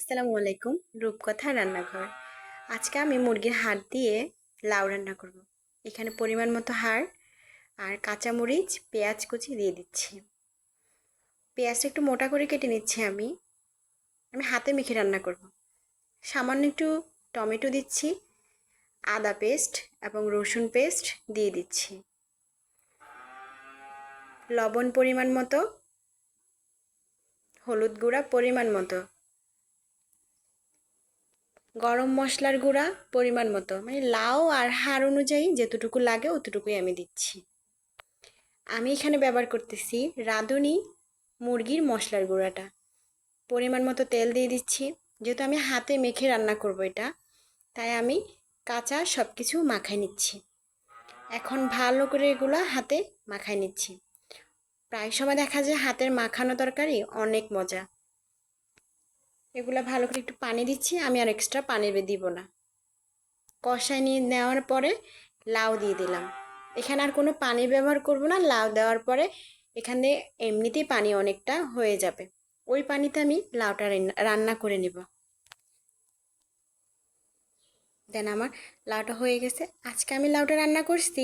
আসসালামু আলাইকুম। রূপকথা রান্নাঘর। আজকে আমি মুরগির হাড় দিয়ে লাউ রান্না করব। এখানে পরিমাণ মতো হাড় আর কাঁচামরিচ, পেঁয়াজ কুচি দিয়ে দিচ্ছি। পেঁয়াজটা একটু মোটা করে কেটে নিচ্ছি আমি। আমি হাতে মেখে রান্না করব। সামান্য একটু টমেটো দিচ্ছি, আদা পেস্ট এবং রসুন পেস্ট দিয়ে দিচ্ছি। লবণ পরিমাণ মতো, হলুদ গুঁড়া পরিমাণ মতো, গরম মশলার গুঁড়া পরিমাণ মতো, মানে লাউ আর হাড় অনুযায়ী যতটুকু লাগে অতটুকুই আমি দিচ্ছি। আমি এখানে ব্যবহার করতেছি রাঁধুনি মুরগির মশলার গুঁড়াটা। পরিমাণ মতো তেল দিয়ে দিচ্ছি। যেহেতু আমি হাতে মেখে রান্না করব এটা, তাই আমি কাঁচা সব কিছু মাখাই নিচ্ছি। এখন ভালো করে এগুলো হাতে মাখাই নিচ্ছি। প্রায় সময় দেখা যায় হাতের মাখানো তরকারি অনেক মজা। এগুলো ভালো করে একটু পানি দিচ্ছি, আমি আর এক্সট্রা পানি দিব না। কষায় নিয়ে নেওয়ার পরে লাউ দিয়ে দিলাম। এখানে আর কোনো পানি ব্যবহার করব না। লাউ দেওয়ার পরে এখানে এমনিতেই পানি অনেকটা হয়ে যাবে। ওই পানিতে আমি লাউটা রান্না করে নিব। দেন আমার লাউটা হয়ে গেছে। আজকে আমি লাউটা রান্না করছি